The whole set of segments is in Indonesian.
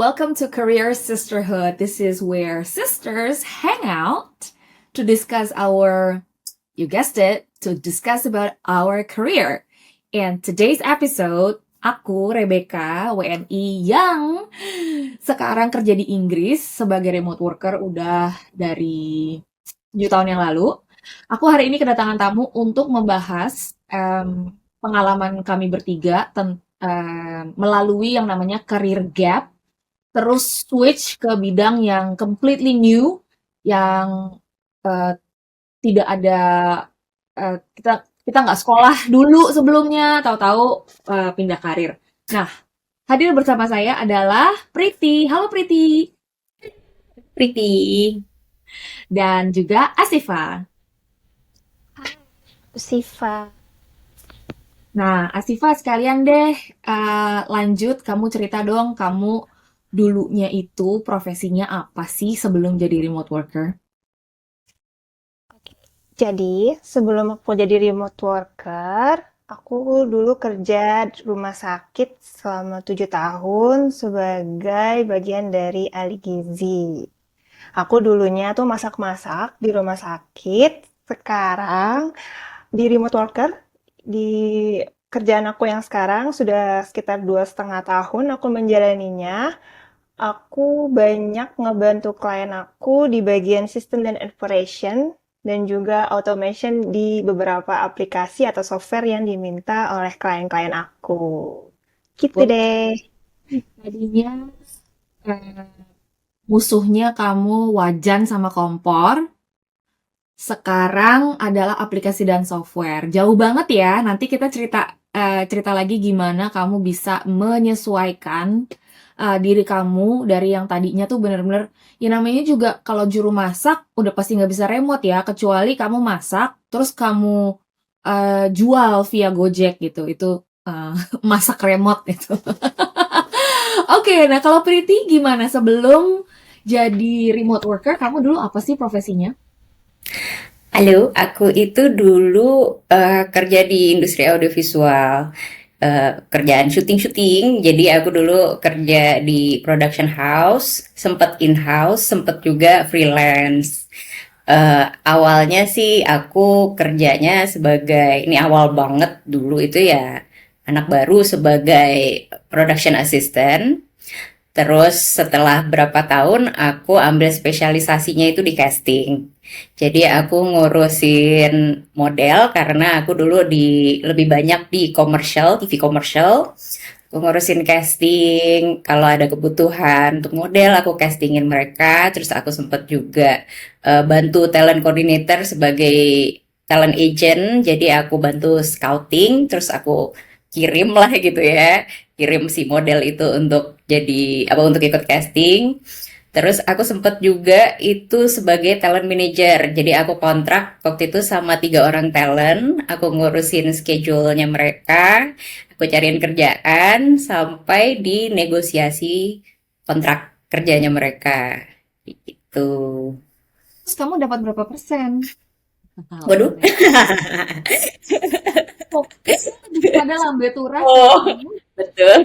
welcome to Career Sisterhood. This is where sisters hang out to discuss you guessed it, to discuss about our career. And today's episode, aku, Rebecca, WNI yang sekarang kerja di Inggris sebagai remote worker udah dari 7 tahun yang lalu. Aku hari ini kedatangan tamu untuk membahas pengalaman kami bertiga melalui yang namanya career gap, terus switch ke bidang yang completely new, yang tidak ada kita nggak sekolah dulu sebelumnya, tahu-tahu pindah karir. Nah, hadir bersama saya adalah Priti. Halo Priti. Priti. Dan juga Asifa. Siva. Nah, Asifa sekalian deh lanjut, kamu cerita dong, kamu dulunya itu profesinya apa sih sebelum jadi remote worker? Jadi, sebelum aku jadi remote worker, aku dulu kerja di rumah sakit selama 7 tahun sebagai bagian dari ahli gizi. Aku dulunya tuh masak-masak di rumah sakit, sekarang di remote worker, di kerjaan aku yang sekarang sudah sekitar 2,5 tahun aku menjalaninya. Aku banyak ngebantu klien aku di bagian sistem dan operation dan juga automation di beberapa aplikasi atau software yang diminta oleh klien-klien aku. Gitu Wah, deh. tadinya musuhnya kamu wajan sama kompor, sekarang adalah aplikasi dan software. Jauh banget ya. Nanti kita cerita lagi gimana kamu bisa menyesuaikan diri kamu dari yang tadinya tuh bener-bener, ya namanya juga kalau juru masak udah pasti nggak bisa remote ya, kecuali kamu masak terus kamu jual via Gojek gitu. Itu masak remote itu. Oke, nah kalau Priti gimana sebelum jadi remote worker, kamu dulu apa sih profesinya? Halo, aku itu dulu kerja di industri audiovisual, kerjaan syuting-syuting. Jadi aku dulu kerja di production house, sempet in-house, sempet juga freelance. Awalnya sih aku kerjanya sebagai, ini awal banget dulu itu ya, anak baru sebagai production assistant. Terus setelah berapa tahun aku ambil spesialisasinya itu di casting. Jadi aku ngurusin model karena aku dulu lebih banyak di commercial, TV commercial. Aku ngurusin casting, kalau ada kebutuhan untuk model aku castingin mereka. Terus aku sempet juga bantu talent coordinator sebagai talent agent. Jadi aku bantu scouting, terus aku kirim lah gitu ya, kirim si model itu untuk jadi apa, untuk ikut casting. Terus aku sempet juga itu sebagai talent manager. Jadi aku kontrak waktu itu sama 3 orang talent. Aku ngurusin schedule-nya mereka. Aku cariin kerjaan sampai di negosiasi kontrak kerjanya mereka. Gitu. Terus kamu dapat berapa persen? Waduh. Oh, itu lebih pada lambe turah sih Oh, kamu. betul.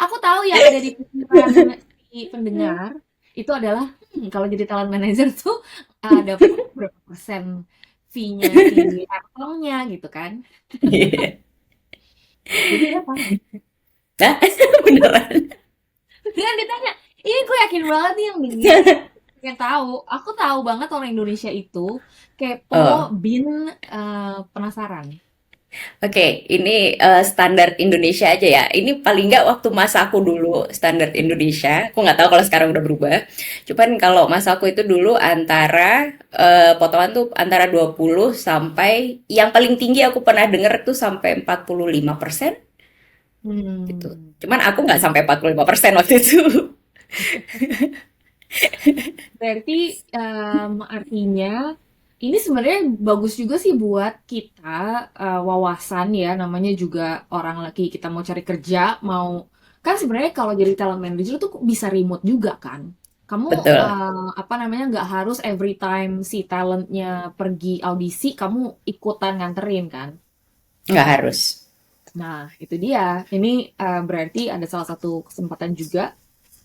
Aku tahu yang ada di pikiran si pendengar itu adalah kalau jadi talent manager tuh dapat berapa persen fee-nya si aktornya gitu kan. Jadi apa? Nah, beneran. Dengan ditanya, ini gue yakin banget nih yang denger yang tahu. Aku tahu banget orang Indonesia itu kepo, Oh. penasaran. Oke, ini standar Indonesia aja ya. Ini paling nggak waktu masa aku dulu standar Indonesia. Aku nggak tahu kalau sekarang udah berubah. Cuman kalau masa aku itu dulu antara potongan tuh antara 20 sampai yang paling tinggi aku pernah denger tuh sampai 45% gitu. Hmm. Cuman aku nggak sampai 45% waktu itu. Berarti artinya ini sebenarnya bagus juga sih buat kita wawasan ya, namanya juga orang lagi kita mau cari kerja, mau kan sebenarnya kalau jadi talent manager tuh bisa remote juga kan. Kamu Betul, apa namanya nggak harus every time si talentnya pergi audisi kamu ikutan nganterin kan? nggak harus. Nah, itu dia. Ini berarti ada salah satu kesempatan juga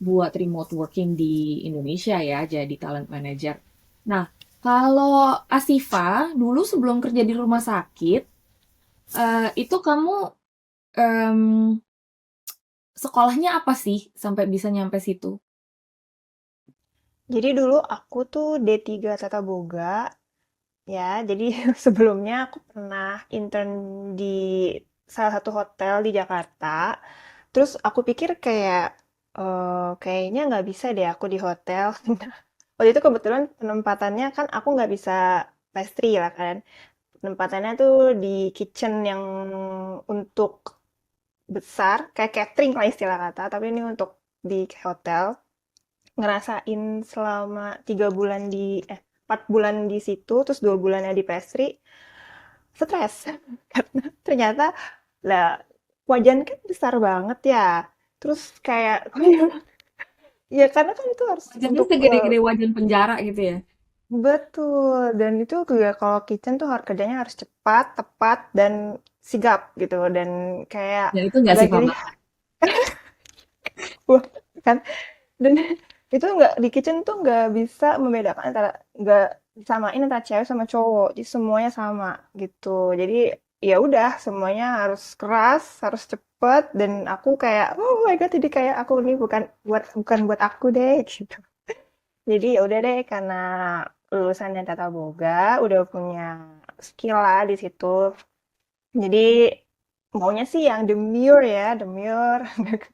buat remote working di Indonesia ya, jadi talent manager. Nah, kalau Asifa dulu sebelum kerja di rumah sakit, itu kamu em, sekolahnya apa sih sampai bisa nyampe situ? Jadi dulu aku tuh D3 Tata Boga, ya. Jadi sebelumnya aku pernah intern di salah satu hotel di Jakarta. Terus aku pikir kayak, kayaknya nggak bisa deh aku di hotel. Waktu itu kebetulan penempatannya kan aku nggak bisa pastry lah kan. Penempatannya tuh di kitchen yang untuk besar, kayak catering lah istilah kata, tapi ini untuk di hotel. Ngerasain selama 3 bulan di 4 bulan di situ, terus 2 bulannya di pastry, stres. Karena ternyata, lah, wajan kan besar banget ya. Terus kayak, ya karena kan itu harus Wajannya untuk segede-gede wajan penjara gitu ya. betul, dan itu juga kalau kitchen tuh kerjanya harus cepat, tepat, dan sigap gitu. Dan kayak Dan itu nggak agak sih, jadi, Mama? wah, kan. Dan itu nggak di kitchen tuh nggak bisa membedakan antara nggak disamain antara cewek sama cowok, jadi semuanya sama gitu. Jadi ya udah semuanya harus keras, harus cepet, dan aku kayak oh my god, jadi kayak aku ini bukan buat aku deh gitu. Jadi ya udah deh, karena lulusan yang tata boga udah punya skill lah di situ. Jadi maunya sih yang demure ya, demure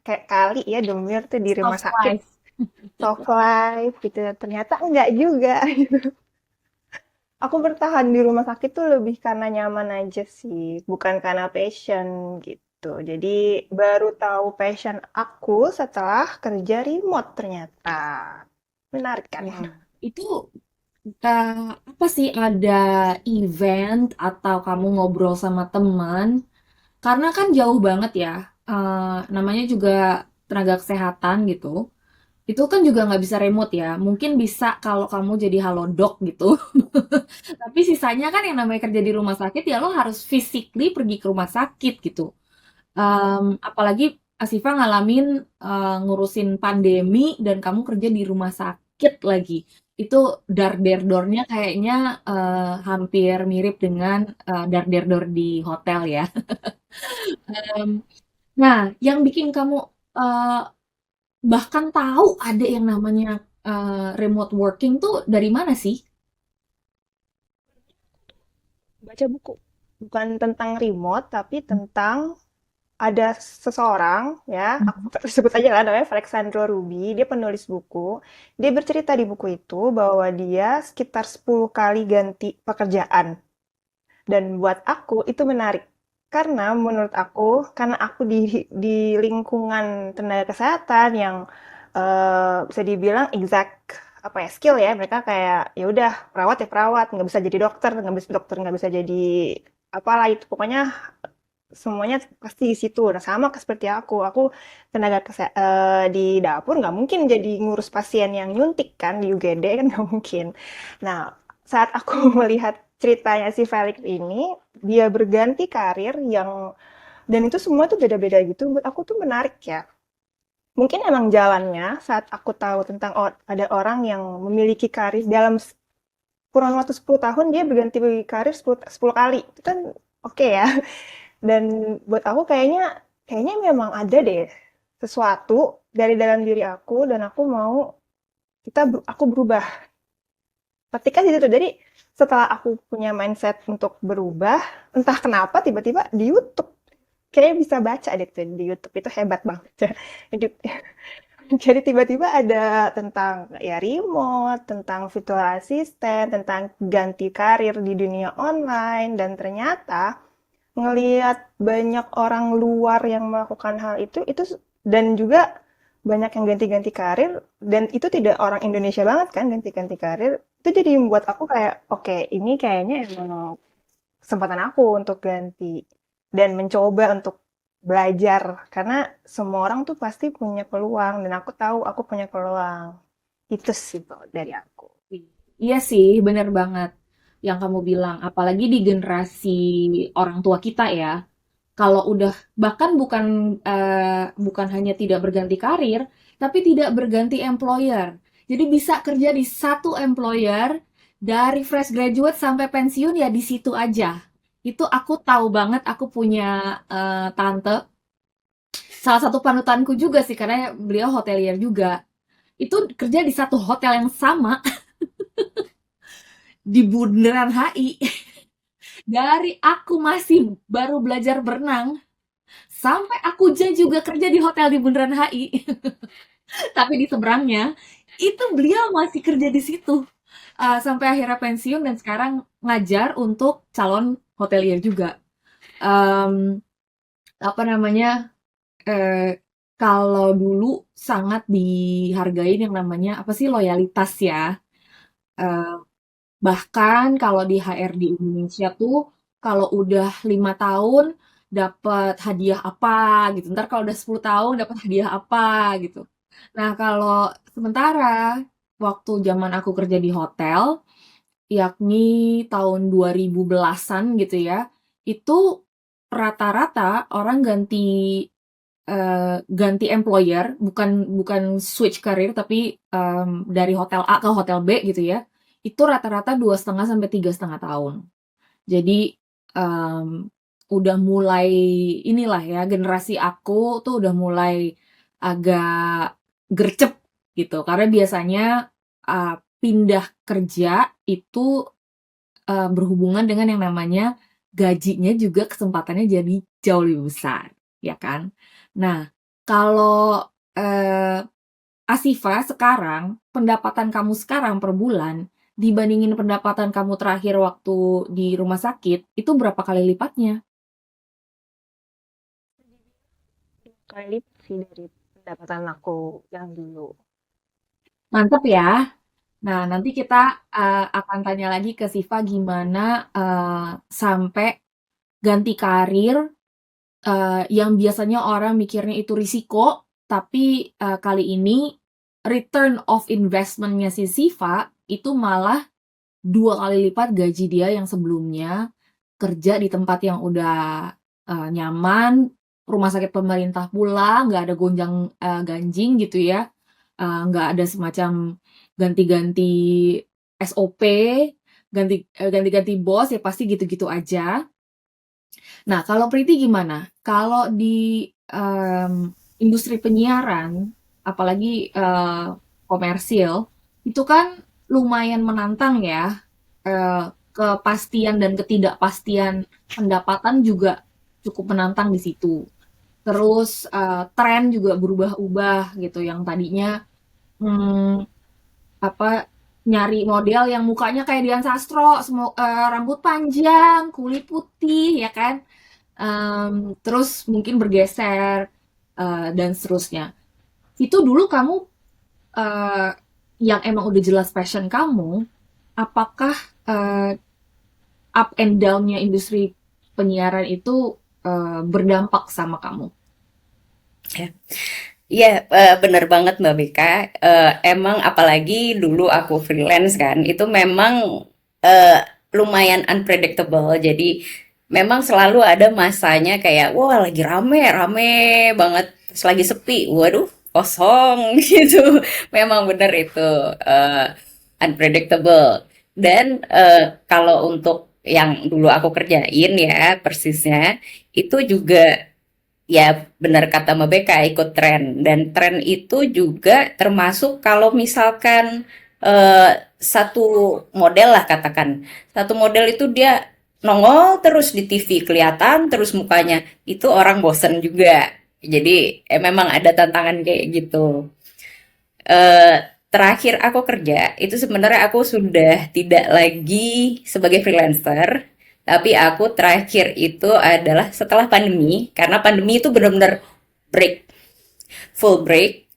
kayak kali ya demure tuh di rumah Soft sakit, life. soft life gitu. Ternyata enggak juga. Aku bertahan di rumah sakit tuh lebih karena nyaman aja sih, bukan karena passion gitu. Jadi baru tahu passion aku setelah kerja remote ternyata. Menarik kan? Wow. Itu apa sih, ada event atau kamu ngobrol sama teman? Karena kan jauh banget ya. Namanya juga tenaga kesehatan gitu. Itu kan juga nggak bisa remote ya. Mungkin bisa kalau kamu jadi halodoc gitu. Tapi sisanya kan yang namanya kerja di rumah sakit ya lo harus physically pergi ke rumah sakit gitu. Apalagi Asifa ngalamin ngurusin pandemi dan kamu kerja di rumah sakit lagi. Itu dar-der-dornya kayaknya hampir mirip dengan dar-der-dor di hotel ya. Em, nah, yang bikin kamu eh, bahkan tahu ada yang namanya remote working tuh dari mana sih? Baca buku. Bukan tentang remote, tapi tentang ada seseorang, ya, aku sebut aja lah namanya Alexandro Ruby, dia penulis buku. Dia bercerita di buku itu bahwa dia sekitar 10 kali ganti pekerjaan. Dan buat aku itu menarik. Karena menurut aku, karena aku di lingkungan tenaga kesehatan yang bisa dibilang exact apa ya skill ya, mereka kayak ya udah perawat ya perawat, nggak bisa jadi dokter nggak bisa jadi apalah itu, pokoknya semuanya pasti di situ. Nah, sama seperti aku di dapur nggak mungkin jadi ngurus pasien yang nyuntik kan di UGD kan nggak mungkin. Nah, saat aku melihat ceritanya si Felix ini, dia berganti karir dan itu semua tuh beda-beda gitu. Buat aku tuh menarik ya. Mungkin emang jalannya saat aku tahu tentang ada orang yang memiliki karir dalam kurang waktu 10 tahun dia berganti karir 10 kali. Itu kan oke ya. Dan buat aku kayaknya memang ada deh sesuatu dari dalam diri aku dan aku mau aku berubah. Ketika di situ, jadi setelah aku punya mindset untuk berubah, entah kenapa tiba-tiba di YouTube kayaknya bisa baca deh tuh di YouTube itu hebat banget ya. Jadi, jadi tiba-tiba ada tentang ya remote, tentang virtual assistant, tentang ganti karir di dunia online dan ternyata ngelihat banyak orang luar yang melakukan hal itu dan juga banyak yang ganti-ganti karir dan itu tidak orang Indonesia banget kan ganti-ganti karir itu jadi membuat aku kayak oke, ini kayaknya emang kesempatan aku untuk ganti dan mencoba untuk belajar karena semua orang tuh pasti punya peluang dan aku tahu aku punya peluang itu sih kalau dari aku. Iya sih, bener banget yang kamu bilang. Apalagi di generasi orang tua kita ya. Kalau udah bahkan bukan hanya tidak berganti karir, tapi tidak berganti employer. Jadi bisa kerja di satu employer dari fresh graduate sampai pensiun ya di situ aja. Itu aku tahu banget, aku punya tante, salah satu panutanku juga sih karena beliau hotelier juga. Itu kerja di satu hotel yang sama di Bundaran HI. Dari aku masih baru belajar berenang sampai aku juga kerja di hotel di Bundaran HI. Tapi di seberangnya itu beliau masih kerja di situ. Sampai akhirnya pensiun dan sekarang ngajar untuk calon hotelier juga. Em, apa namanya? eh, Kalau dulu sangat dihargain yang namanya apa sih loyalitas ya. Eh, Bahkan kalau di HRD Indonesia tuh kalau udah 5 tahun dapat hadiah apa gitu. Ntar kalau udah 10 tahun dapat hadiah apa gitu. Nah, kalau sementara waktu zaman aku kerja di hotel, yakni tahun 2010-an gitu ya, itu rata-rata orang ganti employer, bukan bukan switch career tapi dari hotel A ke hotel B gitu ya. Itu rata-rata 2,5 sampai 3,5 tahun. Jadi em, udah mulai inilah ya generasi aku tuh udah mulai agak gercep gitu. Karena biasanya pindah kerja itu berhubungan dengan yang namanya gajinya juga kesempatannya jadi jauh lebih besar, ya kan? Nah, kalau eh, Asifa sekarang, pendapatan kamu sekarang per bulan dibandingin pendapatan kamu terakhir waktu di rumah sakit, itu berapa kali lipatnya? Kali lipat sih dari pendapatan aku yang dulu. Mantep ya. Nah, nanti kita akan tanya lagi ke Siva gimana sampai ganti karir yang biasanya orang mikirnya itu risiko, tapi kali ini return of investment-nya si Siva itu malah 2 kali lipat gaji dia yang sebelumnya kerja di tempat yang udah nyaman, rumah sakit pemerintah pula, nggak ada gonjang ganjing gitu ya, nggak ada semacam ganti-ganti SOP, ganti-ganti bos ya pasti gitu-gitu aja. Nah, kalau Priti gimana? Kalau di industri penyiaran, apalagi komersil, itu kan lumayan menantang ya. Kepastian dan ketidakpastian pendapatan juga cukup menantang di situ. Terus tren juga berubah-ubah gitu. Yang tadinya hmm, apa nyari model yang mukanya kayak Dian Sastro, rambut panjang, kulit putih, ya kan? Terus mungkin bergeser dan seterusnya. Itu dulu kamu eh, yang emang udah jelas passion kamu, apakah eh, up and down-nya industri penyiaran itu berdampak sama kamu? Ya. Iya, bener banget Mbak Beka. Emang apalagi dulu aku freelance kan, itu memang eh, lumayan unpredictable. Jadi memang selalu ada masanya kayak, wah lagi rame, rame banget. Terus lagi sepi, waduh kosong gitu. Memang bener itu eh, unpredictable. Dan kalau untuk yang dulu aku kerjain ya persisnya, itu juga ya benar kata Mbak Beka ikut tren dan tren itu juga termasuk kalau misalkan satu model lah katakan satu model itu dia nongol terus di TV kelihatan terus mukanya itu orang bosen juga jadi memang ada tantangan kayak gitu. eh Terakhir aku kerja itu sebenarnya aku sudah tidak lagi sebagai freelancer, tapi aku terakhir itu adalah setelah pandemi, karena pandemi itu benar-benar break, full break.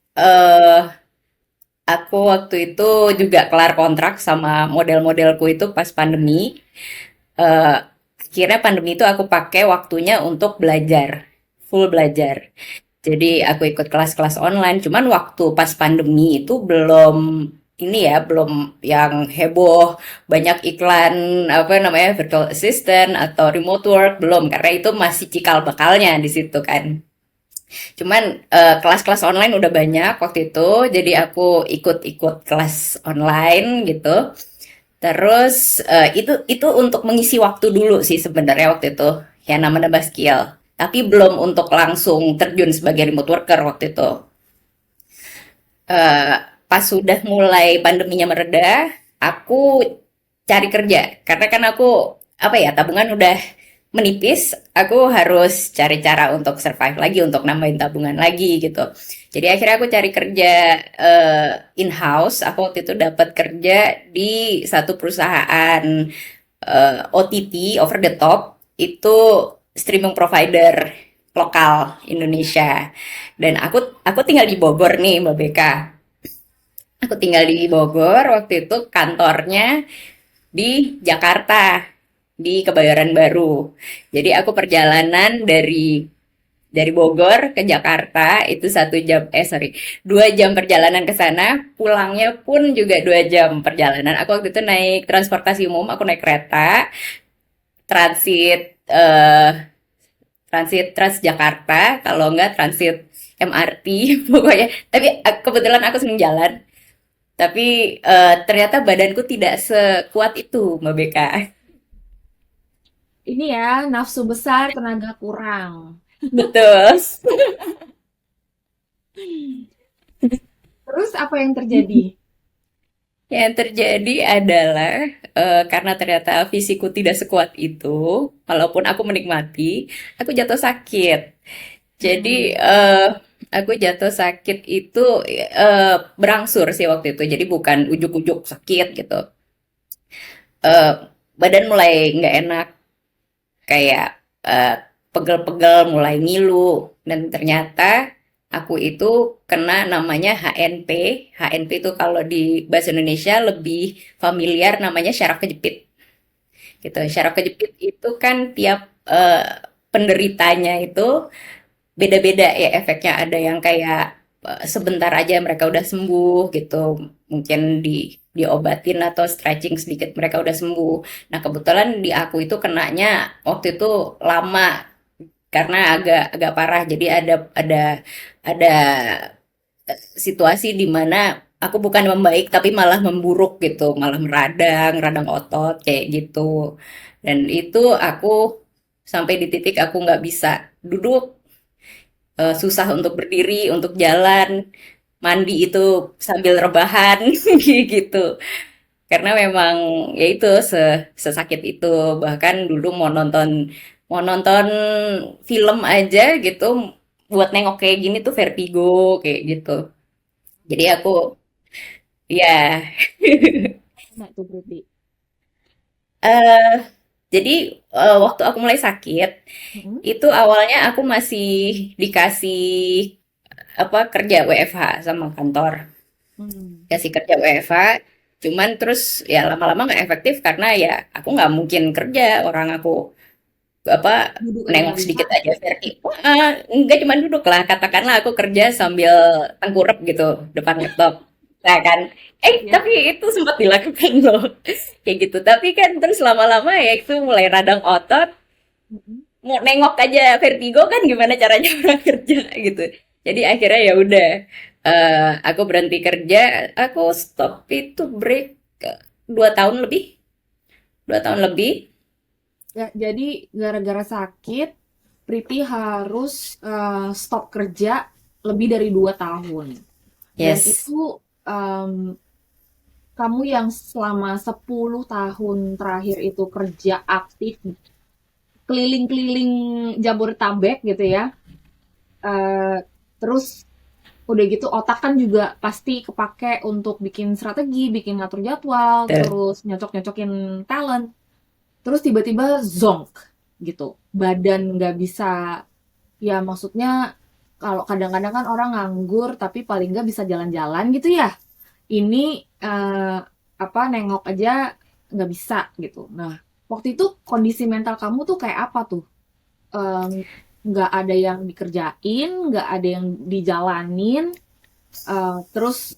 Aku waktu itu juga kelar kontrak sama model-modelku itu pas pandemi. Eh, Akhirnya pandemi itu aku pakai waktunya untuk belajar, full belajar. Jadi aku ikut kelas-kelas online, cuman waktu pas pandemi itu belum ini ya, belum yang heboh banyak iklan apa namanya virtual assistant atau remote work, belum, karena itu masih cikal bakalnya di situ kan. Cuman kelas-kelas online udah banyak waktu itu, jadi aku ikut-ikut kelas online gitu. Terus itu untuk mengisi waktu dulu sih sebenarnya waktu itu, ya nambah-nambah skill. Tapi belum untuk langsung terjun sebagai remote worker waktu itu. eh, Pas sudah mulai pandeminya mereda, aku cari kerja. Karena kan aku apa ya, tabungan udah menipis, aku harus cari cara untuk survive lagi, untuk nambahin tabungan lagi gitu. Jadi akhirnya aku cari kerja in-house. Aku waktu itu dapat kerja di satu perusahaan OTT, over the top, itu streaming provider lokal Indonesia. Dan aku tinggal di Bogor nih, Mbak Beka. Aku tinggal di Bogor, waktu itu kantornya di Jakarta, di Kebayoran Baru. Jadi aku perjalanan dari Bogor ke Jakarta itu 1 jam, 2 jam perjalanan ke sana, pulangnya pun juga 2 jam perjalanan. Aku waktu itu naik transportasi umum, aku naik kereta, transit transit Transjakarta, kalau enggak transit MRT pokoknya. Tapi kebetulan aku sering jalan. Tapi ternyata badanku tidak sekuat itu, Mbak Beka. Ini ya, nafsu besar, tenaga kurang. Betul. Terus apa yang terjadi? Yang terjadi adalah karena ternyata fisikku tidak sekuat itu, walaupun aku menikmati, aku jatuh sakit. Jadi Hmm. aku jatuh sakit itu berangsur sih waktu itu. Jadi bukan ujuk-ujuk sakit gitu. Eh, Badan mulai nggak enak, kayak eh, pegel-pegel, mulai ngilu, dan ternyata aku itu kena namanya HNP. HNP itu kalau di bahasa Indonesia lebih familiar namanya syaraf kejepit gitu. Syaraf kejepit itu kan tiap penderitanya itu beda-beda ya efeknya. Ada yang kayak sebentar aja mereka udah sembuh gitu, mungkin diobatin atau stretching sedikit mereka udah sembuh. Nah kebetulan di aku itu kenanya waktu itu lama, karena agak agak parah. Jadi ada situasi di mana aku bukan membaik tapi malah memburuk gitu, malah radang otot kayak gitu. Dan itu aku sampai di titik aku nggak bisa duduk, susah untuk berdiri, untuk jalan, mandi itu sambil rebahan gitu. Karena memang ya itu sesakit itu. Bahkan dulu mau nonton film aja gitu, buat nengok kayak gini tuh vertigo kayak gitu. Jadi aku ya Nah, itu berarti. eh jadi waktu aku mulai sakit Mm-mm. itu awalnya aku masih dikasih apa, kerja WFH sama kantor. Hmm. Kasih kerja WFH, cuman terus ya lama-lama nggak efektif karena ya aku nggak mungkin kerja, orang aku apa, Duduk aja nengok nggak bisa. sedikit aja vertigo. Nggak cuma duduk lah, katakanlah aku kerja sambil tengkurap gitu depan laptop, nah kan, Ya. tapi itu sempat dilakukan loh kayak gitu. Tapi kan terus lama-lama ya itu mulai radang otot, Mm-mm. mau nengok aja vertigo kan, gimana caranya orang kerja gitu. Jadi akhirnya ya udah, aku berhenti kerja, aku stop itu break 2 tahun lebih, 2 tahun lebih. Ya, jadi gara-gara sakit, Priti harus stop kerja lebih dari 2 tahun. Dan Yes, itu kamu yang selama 10 tahun terakhir itu kerja aktif keliling-keliling Jabodetabek gitu ya. Eh, Terus udah gitu otak kan juga pasti kepake untuk bikin strategi, bikin ngatur jadwal, betul. terus nyocok-nyocokin talent. Terus tiba-tiba zonk gitu. Badan nggak bisa, ya maksudnya kalau kadang-kadang kan orang nganggur tapi paling nggak bisa jalan-jalan gitu ya. Ini apa nengok aja nggak bisa gitu. Nah, waktu itu kondisi mental kamu tuh kayak apa tuh? Em, nggak ada yang dikerjain, nggak ada yang dijalanin, terus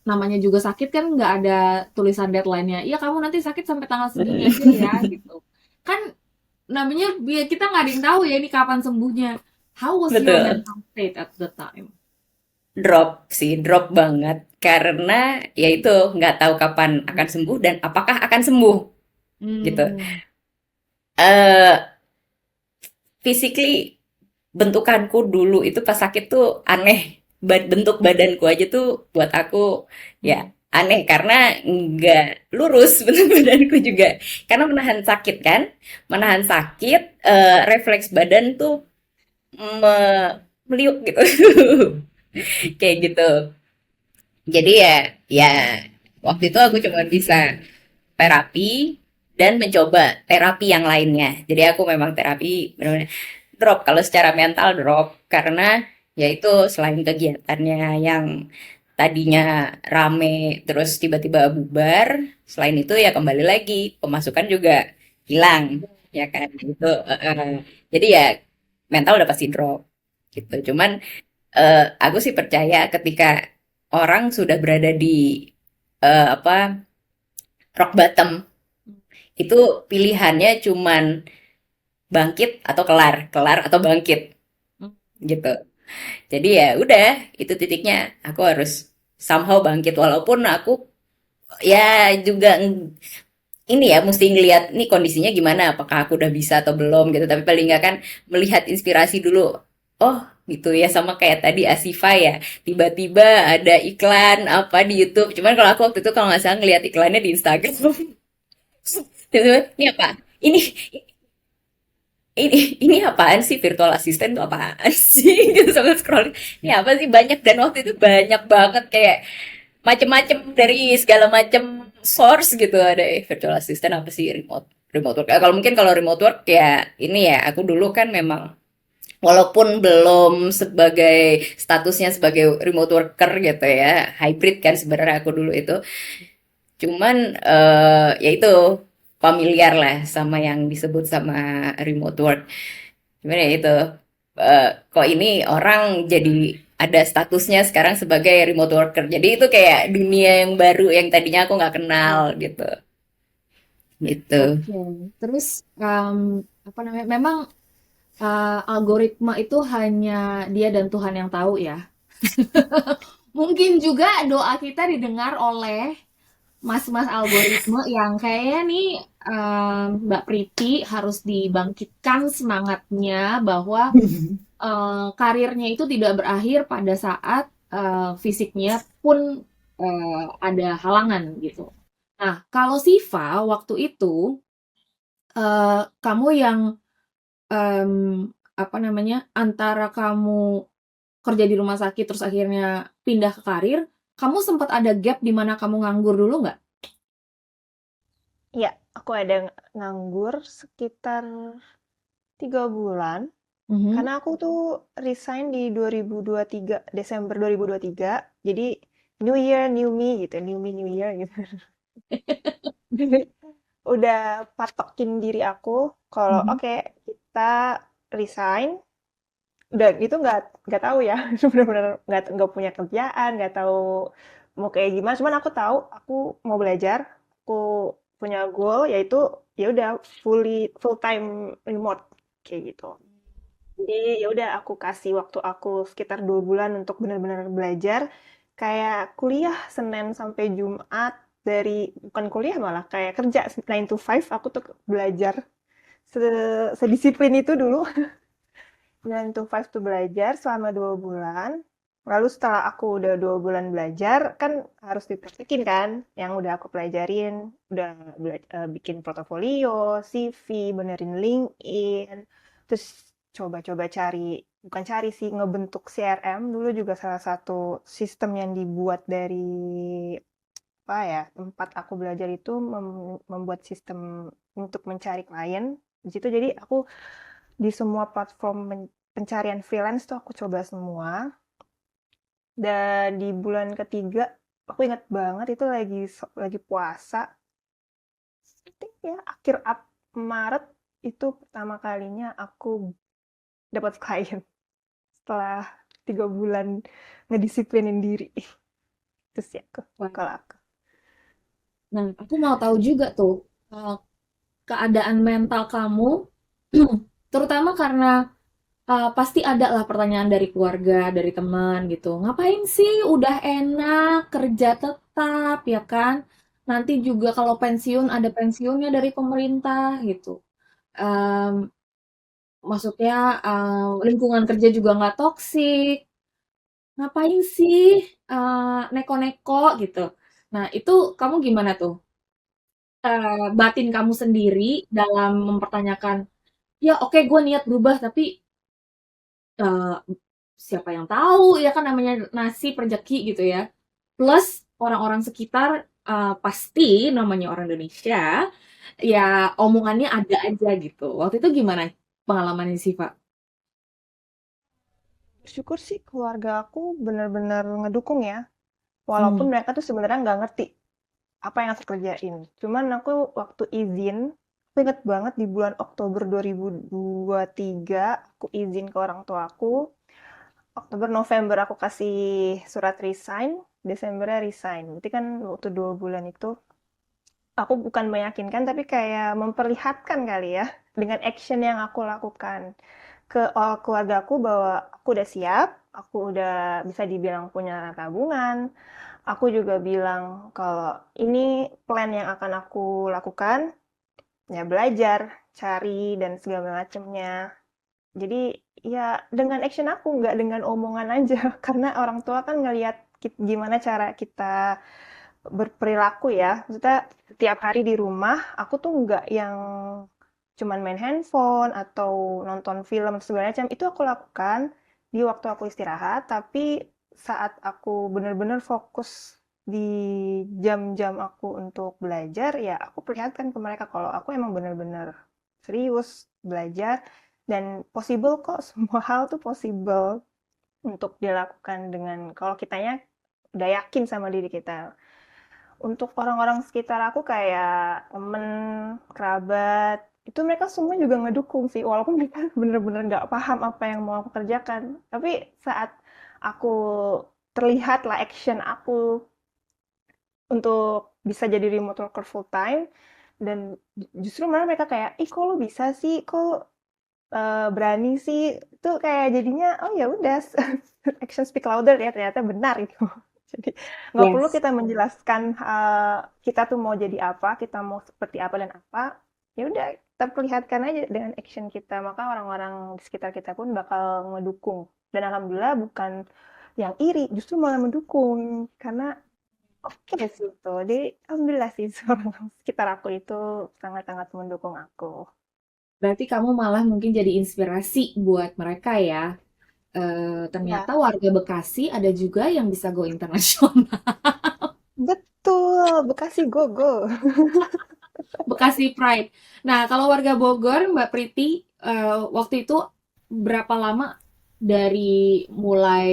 namanya juga sakit kan nggak ada tulisan deadline-nya. Iya kamu nanti sakit sampai tanggal segini aja ya gitu. Kan namanya biar kita nggak ada yang tahu ya ini kapan sembuhnya. How was your Betul. mental state at the time? Drop sih, drop banget. Karena ya itu nggak tahu kapan akan sembuh dan apakah akan sembuh gitu. Hmm. eh Physically bentukanku dulu itu pas sakit tuh aneh. Bentuk badanku aja tuh buat aku ya Hmm. aneh karena nggak lurus bentuk badanku juga. Karena menahan sakit kan, menahan sakit, refleks badan tuh meliuk gitu. Kayak gitu. Jadi ya waktu itu aku cuma bisa terapi dan mencoba terapi yang lainnya. Jadi aku memang terapi benar-benar drop kalau secara mental drop karena yaitu selain kegiatannya yang tadinya rame terus tiba-tiba bubar, selain itu ya kembali lagi pemasukan juga hilang ya kan gitu. Jadi ya mental udah pasti drop gitu. Cuman aku sih percaya ketika orang sudah berada di apa rock bottom itu pilihannya cuman bangkit atau kelar, kelar atau bangkit gitu. Jadi ya udah itu titiknya aku harus somehow bangkit walaupun aku ya juga ini ya mesti ngelihat nih kondisinya gimana apakah aku udah bisa atau belum gitu tapi paling nggak kan melihat inspirasi dulu oh gitu ya sama kayak tadi Asifa ya tiba-tiba ada iklan apa di YouTube cuman kalau aku waktu itu kalau nggak salah ngelihat iklannya di Instagram tiba-tiba ini apa ini ini apaan sih virtual assistant tuh apaan sih gitu sama scrolling ini apa sih banyak dan waktu itu banyak banget kayak macem-macem dari segala macem source gitu ada virtual assistant apa sih remote remote work. Kalau mungkin kalau remote work ya ini ya aku dulu kan memang walaupun belum sebagai statusnya sebagai remote worker gitu ya hybrid kan sebenarnya aku dulu itu cuman ya itu familiar lah sama yang disebut sama remote work. Gimana ya itu? Kok ini orang jadi ada statusnya sekarang sebagai remote worker. Jadi itu kayak dunia yang baru yang tadinya aku nggak kenal gitu. Gitu. Oke, terus apa namanya? Memang algoritma itu hanya dia dan Tuhan yang tahu ya. Mungkin juga doa kita didengar oleh mas-mas algoritma yang kayaknya nih Mbak Priti harus dibangkitkan semangatnya bahwa karirnya itu tidak berakhir pada saat fisiknya pun ada halangan gitu. Nah, kalau Siva waktu itu kamu yang em, apa namanya antara kamu kerja di rumah sakit terus akhirnya pindah ke karir, kamu sempat ada gap di mana kamu nganggur dulu nggak? Ya, aku ada nganggur sekitar 3 bulan. Mhm. Karena aku tuh resign di 2023, Desember 2023. Jadi, New Year, New Me gitu. New Me, New Year gitu. Udah patokin diri aku kalau Mhm. oke kita resign. Udah itu nggak tahu ya, benar-benar nggak punya kerjaan, nggak tahu mau kayak gimana. Cuman aku tahu aku mau belajar, aku punya goal yaitu ya udah full time remote kayak gitu. Jadi ya udah aku kasih waktu aku sekitar 2 bulan untuk benar-benar belajar kayak kuliah Senin sampai Jumat dari bukan kuliah malah kayak kerja 9 to 5 aku tuh belajar sedisiplin itu dulu 9 to 5 tuh belajar selama 2 bulan. Lalu setelah aku udah 2 bulan belajar, kan harus dipraktekin kan yang udah aku pelajarin. Udah bikin portofolio, CV, benerin LinkedIn. Terus coba-coba cari, bukan cari sih, ngebentuk CRM. Dulu juga salah satu sistem yang dibuat dari apa ya, tempat aku belajar itu membuat sistem untuk mencari klien. Di situ jadi aku di semua platform pencarian freelance tuh aku coba semua. Dan di bulan ketiga, aku ingat banget itu lagi puasa. I think ya akhir Maret itu pertama kalinya aku dapat klien setelah 3 bulan ngedisiplinin diri. Itu sih aku, Wah. kalau aku. Nah, aku mau tahu juga tuh keadaan mental kamu, terutama karena pasti ada lah pertanyaan dari keluarga, dari teman gitu. Ngapain sih udah enak kerja tetap ya kan? Nanti juga kalau pensiun ada pensiunnya dari pemerintah gitu. Em, Maksudnya lingkungan kerja juga nggak toksik. Ngapain sih neko-neko gitu. Nah, itu kamu gimana tuh? Batin kamu sendiri dalam mempertanyakan, ya oke gue niat berubah tapi eh, siapa yang tahu ya kan namanya nasib rezeki gitu ya. Plus orang-orang sekitar pasti namanya orang Indonesia ya omongannya ada aja gitu. Waktu itu gimana pengalamannya sih, Pak? Bersyukur sih keluarga aku benar-benar ngedukung ya. Walaupun Hmm. mereka tuh sebenarnya nggak ngerti apa yang aku kerjain. Cuman aku waktu izin, aku inget banget di bulan Oktober 2023, aku izin ke orang tua aku. Oktober, November aku kasih surat resign, Desembernya resign. Berarti kan waktu 2 bulan itu, aku bukan meyakinkan, tapi kayak memperlihatkan kali ya, dengan action yang aku lakukan ke keluarga aku bahwa aku udah siap, aku udah bisa dibilang punya tabungan, aku juga bilang kalau ini plan yang akan aku lakukan, ya belajar, cari, dan segala macamnya. Jadi ya dengan action aku, nggak dengan omongan aja. Karena orang tua kan ngelihat gimana cara kita berperilaku ya. Maksudnya setiap hari di rumah, aku tuh nggak yang cuman main handphone atau nonton film segala macam. Itu aku lakukan di waktu aku istirahat, tapi saat aku benar-benar fokus di jam-jam aku untuk belajar, ya aku perlihatkan ke mereka kalau aku emang benar-benar serius belajar dan possible kok, semua hal tuh possible untuk dilakukan dengan kalau kitanya udah yakin sama diri kita. Untuk orang-orang sekitar aku kayak temen, kerabat, itu mereka semua juga ngedukung sih, walaupun mereka bener-bener nggak paham apa yang mau aku kerjakan. Tapi saat aku terlihat lah action aku untuk bisa jadi remote worker full time, dan justru malah mereka kayak, ih kok lo bisa sih, kok berani sih, itu kayak jadinya oh ya udah action speak louder ya ternyata benar itu. Jadi nggak perlu Yes. kita menjelaskan kita tuh mau jadi apa, kita mau seperti apa dan apa. Ya udah kita perlihatkan aja dengan action kita, maka orang-orang di sekitar kita pun bakal ngedukung. Dan alhamdulillah bukan yang iri, justru malah mendukung karena oke sih itu. Jadi alhamdulillah sih orang sekitar aku itu sangat-sangat mendukung aku. Berarti kamu malah mungkin jadi inspirasi buat mereka ya. Ternyata Ya, warga Bekasi ada juga yang bisa go internasional. betul. Bekasi go go. Bekasi Pride. Nah, kalau warga Bogor, Mbak Priti, waktu itu berapa lama dari mulai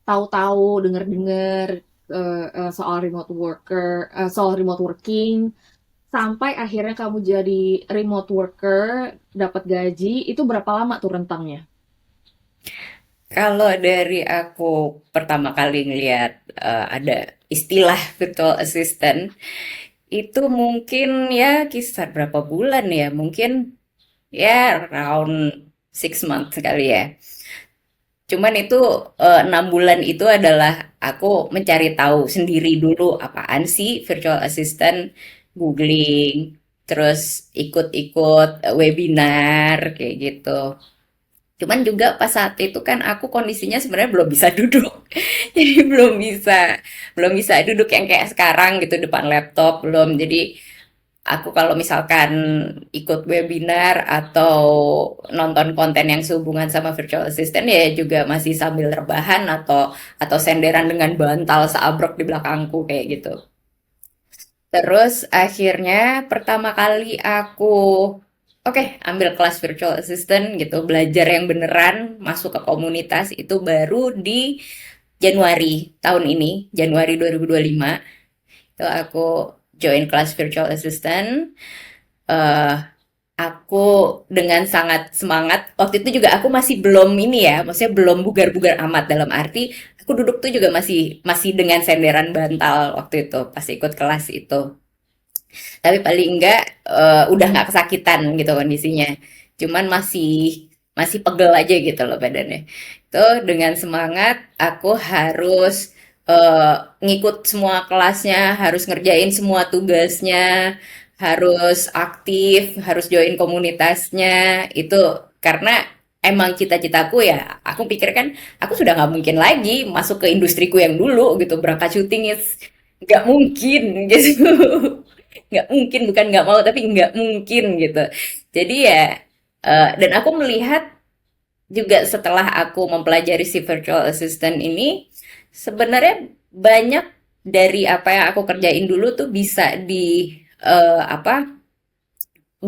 tahu-tahu, dengar-dengar soal remote worker, soal remote working, sampai akhirnya kamu jadi remote worker, dapat gaji, itu berapa lama tuh rentangnya? Kalau dari aku pertama kali ngelihat ada istilah virtual assistant, itu mungkin ya kisar berapa bulan ya? Mungkin ya around 6 months kali ya. Cuman itu 6 bulan itu adalah aku mencari tahu sendiri dulu apaan sih virtual assistant, googling, terus ikut-ikut webinar kayak gitu. Cuman juga pas saat itu kan aku kondisinya sebenarnya belum bisa duduk. Jadi belum bisa duduk yang kayak sekarang gitu depan laptop belum. Jadi aku kalau misalkan ikut webinar atau nonton konten yang sehubungan sama virtual assistant ya juga masih sambil rebahan atau senderan dengan bantal seabrek di belakangku kayak gitu. Terus akhirnya pertama kali aku oke, ambil kelas virtual assistant gitu, belajar yang beneran, masuk ke komunitas itu baru di Januari tahun ini, Januari 2025. Itu aku join kelas virtual assistant. eh aku dengan sangat semangat. Waktu itu juga aku masih belum ini ya, maksudnya belum bugar-bugar amat dalam arti aku duduk tuh juga masih masih dengan senderan bantal waktu itu pas ikut kelas itu. Tapi paling enggak udah nggak kesakitan gitu kondisinya. Cuman masih masih pegel aja gitu loh badannya. Itu dengan semangat aku harus ngikut semua kelasnya, harus ngerjain semua tugasnya, harus aktif, harus join komunitasnya. Itu karena emang cita-citaku ya, aku pikir kan aku sudah nggak mungkin lagi masuk ke industriku yang dulu gitu, berangkat syuting is nggak mungkin gitu. Nggak mungkin, bukan nggak mau tapi nggak mungkin gitu. Jadi ya dan aku melihat juga setelah aku mempelajari si virtual assistant ini sebenarnya banyak dari apa yang aku kerjain dulu tuh bisa di apa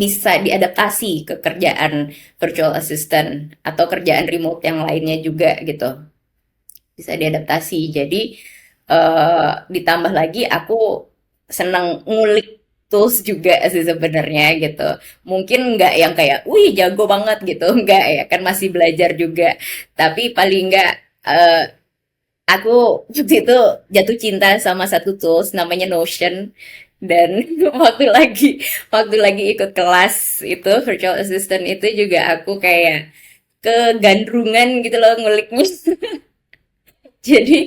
bisa diadaptasi ke kerjaan virtual assistant atau kerjaan remote yang lainnya juga gitu, bisa diadaptasi. Jadi ditambah lagi aku senang ngulik tools juga sih sebenarnya gitu. Mungkin nggak yang kayak, wih jago banget gitu, nggak ya kan masih belajar juga. Tapi paling nggak eh, aku waktu itu jatuh cinta sama satu tools namanya Notion dan waktu lagi ikut kelas itu virtual assistant itu juga aku kayak kegandrungan gitu loh nguliknya. Jadi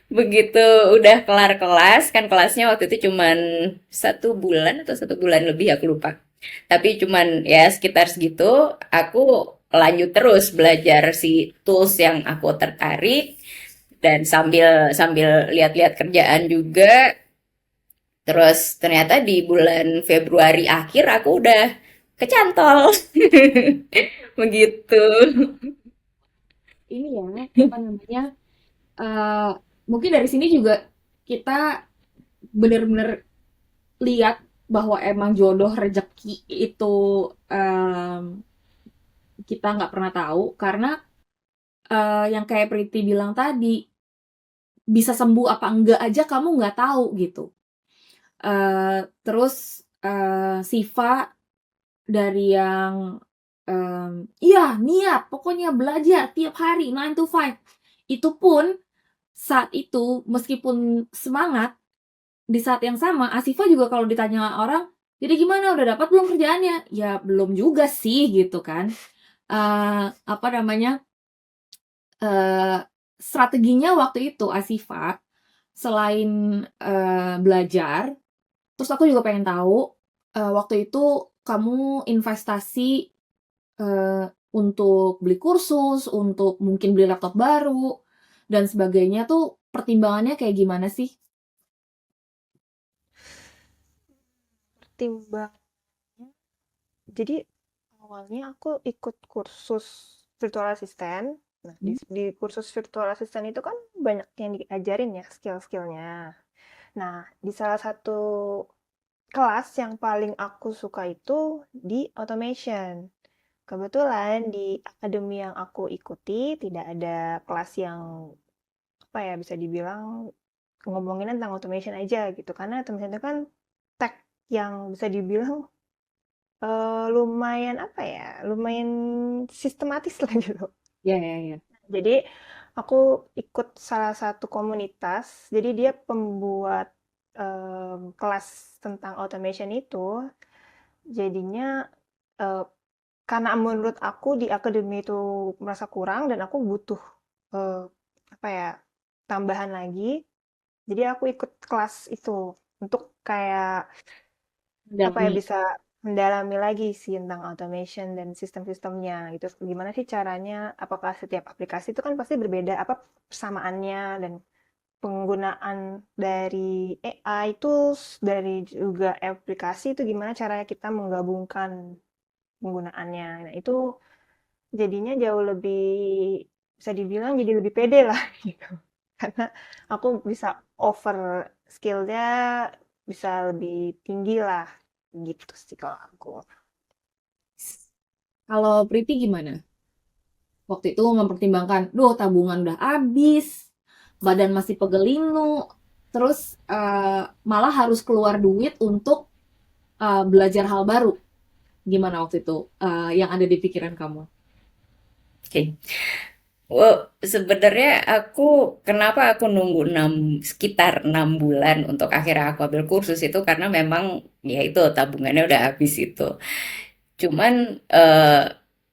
begitu udah kelar kelas, kan kelasnya waktu itu cuman 1 bulan atau 1 bulan lebih aku lupa. Tapi cuman ya sekitar segitu, aku lanjut terus belajar si tools yang aku tertarik dan sambil sambil lihat-lihat kerjaan juga. Terus ternyata di bulan Februari akhir aku udah kecantol. Begitu. Ini ya, apa namanya? eh, Mungkin dari sini juga kita bener-bener lihat bahwa emang jodoh rezeki itu em, kita nggak pernah tahu karena yang kayak Priti bilang tadi bisa sembuh apa enggak aja kamu nggak tahu gitu. Terus Siva dari yang iya niat pokoknya belajar tiap hari 9 to 5 itu pun saat itu meskipun semangat di saat yang sama Asifa juga kalau ditanya orang jadi gimana udah dapat belum kerjaannya ya belum juga sih gitu kan. Apa namanya eh, strateginya waktu itu Asifa selain belajar terus aku juga pengen tahu waktu itu kamu investasi eh, untuk beli kursus, untuk mungkin beli laptop baru, dan sebagainya tuh pertimbangannya kayak gimana sih? Pertimbangannya, jadi awalnya aku ikut kursus virtual assistant. Nah, Hmm. di kursus virtual assistant itu kan banyak yang diajarin ya skill-skillnya. Nah, di salah satu kelas yang paling aku suka itu di automation. Kebetulan di akademi yang aku ikuti tidak ada kelas yang apa ya bisa dibilang ngomongin tentang automation aja gitu. Karena automation itu kan tech yang bisa dibilang lumayan apa ya, lumayan sistematis lah gitu. Ya, ya, ya. Jadi aku ikut salah satu komunitas. Jadi dia pembuat kelas tentang automation itu. Jadinya eh, karena menurut aku di akademi itu merasa kurang dan aku butuh eh, apa ya tambahan lagi. Jadi aku ikut kelas itu untuk kayak apa ya Mendalami. bisa mendalami lagi sih tentang automation dan sistem-sistemnya gitu. Gimana sih caranya? Apakah setiap aplikasi itu kan pasti berbeda apa persamaannya dan penggunaan dari AI tools dari juga aplikasi itu gimana caranya kita menggabungkan penggunaannya. Nah, itu jadinya jauh lebih bisa dibilang jadi lebih pede lah gitu. Karena aku bisa over skill-nya bisa lebih tinggi lah gitu sih kalau aku. Kalau Priti gimana? Waktu itu mempertimbangkan, duh tabungan udah habis, badan masih pegelinu, terus malah harus keluar duit untuk belajar hal baru. Gimana waktu itu yang ada di pikiran kamu? Oke. Sebenarnya kenapa aku nunggu sekitar 6 bulan untuk akhirnya aku ambil kursus itu karena memang ya itu tabungannya udah habis itu. Cuman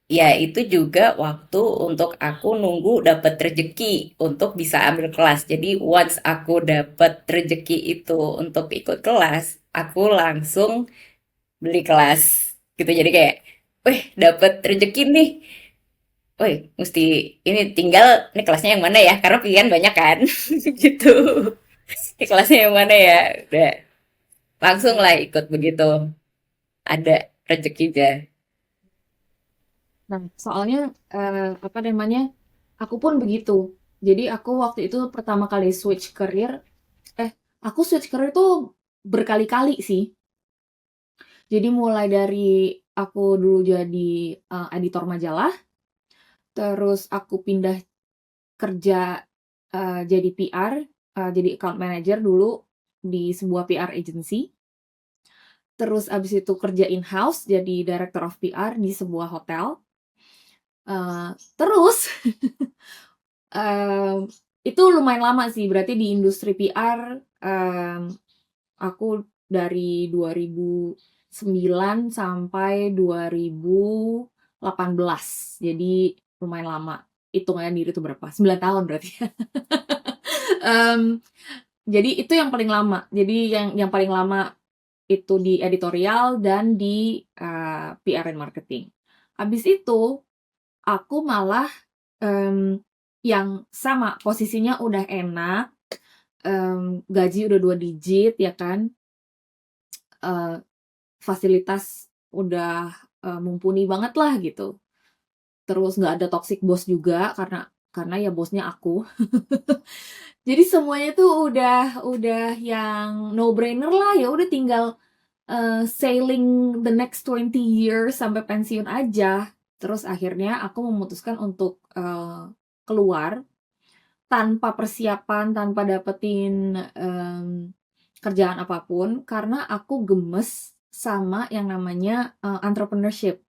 ya itu juga waktu untuk aku nunggu dapat rezeki untuk bisa ambil kelas. Jadi once aku dapat rezeki itu untuk ikut kelas, aku langsung beli kelas gitu. Jadi kayak, wih, dapat rezeki nih. Woi, mesti ini kelasnya yang mana ya? Karena pilihan banyak kan, gitu. Ini kelasnya yang mana ya? Udah, langsung lah ikut begitu. Ada rezekinya. Nah, soalnya apa namanya? Aku pun begitu. Jadi aku waktu itu pertama kali switch career, eh aku switch career tuh berkali-kali sih. Jadi mulai dari aku dulu jadi editor majalah, terus aku pindah kerja jadi PR, jadi account manager dulu di sebuah PR agency. Terus abis itu kerja in-house jadi director of PR di sebuah hotel. Terus em, itu lumayan lama sih, berarti di industri PR aku dari 2009 sampai 2018. Jadi lumayan lama. Hitungannya diri itu berapa? 9 tahun berarti. Em, jadi itu yang paling lama. Jadi yang paling lama itu di editorial dan di PR and marketing. Habis itu aku malah yang sama posisinya udah enak, gaji udah 2 digit ya kan, eh, fasilitas udah mumpuni banget lah gitu. Terus nggak ada toxic boss juga karena ya bosnya aku. Jadi semuanya tuh udah yang no brainer lah, ya udah tinggal sailing the next 20 years sampai pensiun aja. Terus akhirnya aku memutuskan untuk keluar tanpa persiapan, tanpa dapetin kerjaan apapun, karena aku gemes sama yang namanya entrepreneurship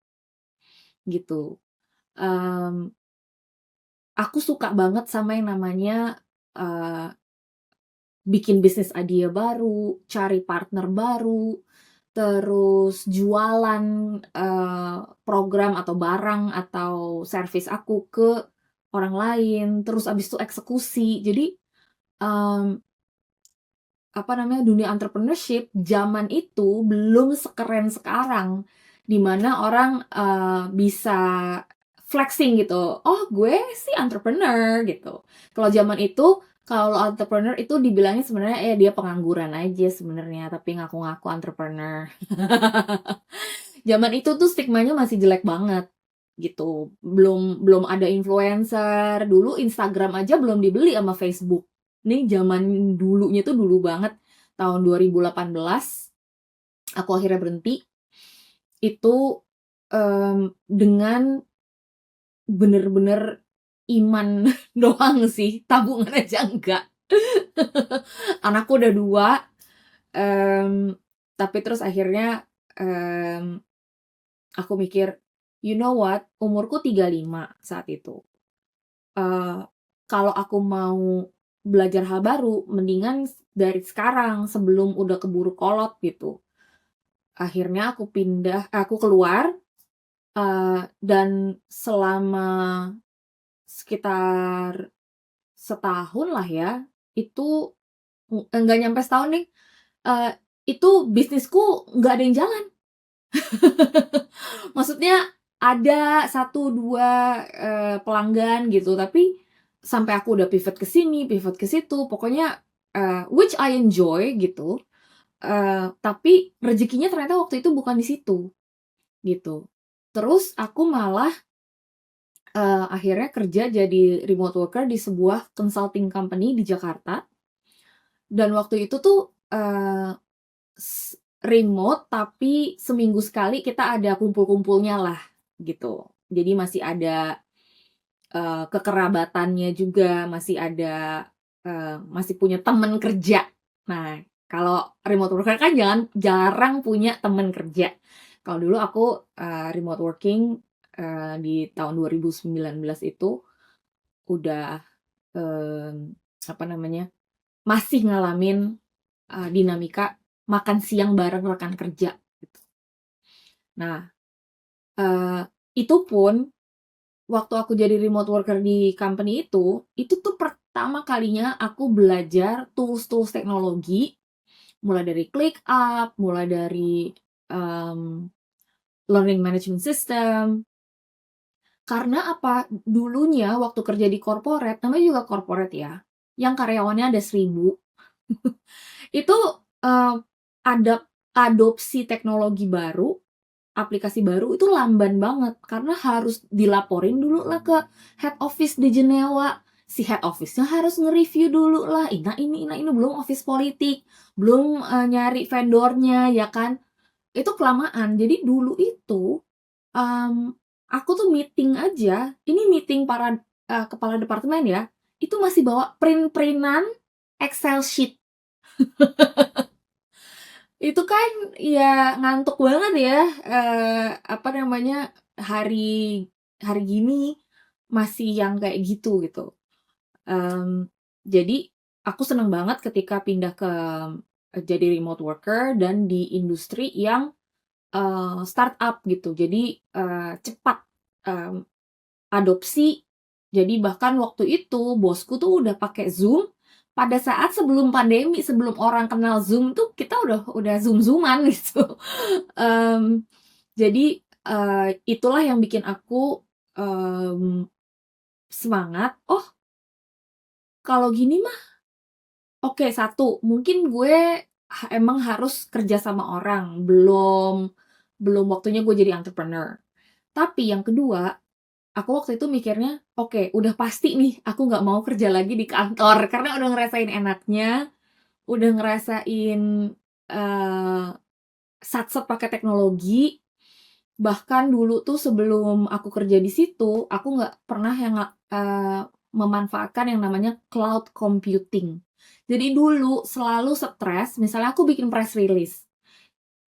gitu. Em, aku suka banget sama yang namanya eh, bikin bisnis idea baru, cari partner baru, terus jualan program atau barang atau service aku ke orang lain, terus abis itu eksekusi. Jadi em, apa namanya, dunia entrepreneurship zaman itu belum sekeren sekarang, di mana orang bisa flexing gitu. Oh, gue sih entrepreneur gitu. Kalau zaman itu, kalau entrepreneur itu dibilangnya sebenarnya dia pengangguran aja sebenarnya, tapi ngaku-ngaku entrepreneur. Zaman itu tuh stigmanya masih jelek banget gitu. Belum belum ada influencer. Dulu Instagram aja belum dibeli sama Facebook. Nih zaman dulunya tuh dulu banget, tahun 2018 aku akhirnya berhenti itu dengan bener-bener iman doang sih, tabungan aja enggak. Anakku udah 2, tapi terus akhirnya aku mikir, you know what, umurku 35 saat itu. Eh, kalau aku mau belajar hal baru, mendingan dari sekarang sebelum udah keburu kolot gitu. Akhirnya aku keluar dan selama sekitar setahun lah ya, itu enggak nyampe setahun nih, eee, itu bisnisku nggak ada yang jalan. Maksudnya ada satu 2 pelanggan gitu, tapi sampai aku udah pivot ke sini, pivot ke situ, pokoknya which I enjoy gitu, tapi rezekinya ternyata waktu itu bukan di situ, gitu. Terus aku malah akhirnya kerja jadi remote worker di sebuah consulting company di Jakarta, dan waktu itu tuh remote tapi seminggu sekali kita ada kumpul-kumpulnya lah gitu. Jadi masih ada kekerabatannya juga, masih punya temen kerja. Nah, kalau remote worker kan jarang punya temen kerja. Kalau dulu aku remote working di tahun 2019 itu udah apa namanya, masih ngalamin dinamika makan siang bareng rekan kerja gitu. Nah, itu pun waktu aku jadi remote worker di company itu tuh pertama kalinya aku belajar tools-tools teknologi, mulai dari ClickUp, mulai dari learning management system. Karena apa? Dulunya waktu kerja di corporate, namanya juga corporate ya, yang karyawannya ada 1.000, itu adopsi teknologi baru, aplikasi baru itu lamban banget karena harus dilaporin dulu lah ke head office di Jenewa. Si head office-nya harus nge-review dulu lah, ini, belum office politik, belum nyari vendornya, ya kan? Itu kelamaan. Jadi dulu itu aku tuh meeting aja, ini meeting para kepala departemen ya, itu masih bawa print-printan Excel sheet. Itu kan ya ngantuk banget ya, apa namanya, hari hari gini masih yang kayak gitu, gitu. Jadi aku seneng banget ketika pindah ke jadi remote worker dan di industri yang startup gitu. Jadi cepat adopsi. Jadi bahkan waktu itu bosku tuh udah pakai Zoom pada saat sebelum pandemi, sebelum orang kenal Zoom tuh kita udah Zoom-Zooman gitu. Jadi itulah yang bikin aku semangat. Oh, kalau gini mah oke, satu, mungkin gue emang harus kerja sama orang, belum waktunya gue jadi entrepreneur. Tapi yang kedua, aku waktu itu mikirnya, oke, udah pasti nih aku nggak mau kerja lagi di kantor karena udah ngerasain enaknya, udah ngerasain eh satset pakai teknologi. Bahkan dulu tuh sebelum aku kerja di situ, aku nggak pernah yang memanfaatkan yang namanya cloud computing. Jadi dulu selalu stres, misalnya aku bikin press release.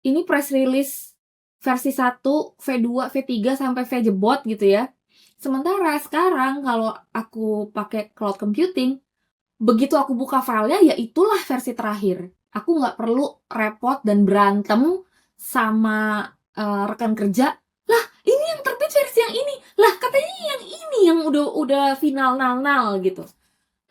Ini press release versi 1, V2, V3 sampai V jebot gitu ya. Sementara sekarang kalau aku pakai cloud computing, begitu aku buka filenya ya itulah versi terakhir. Aku nggak perlu repot dan berantem sama rekan kerja. Lah, ini yang terbit versi yang ini. Lah, katanya yang ini yang udah final nal gitu.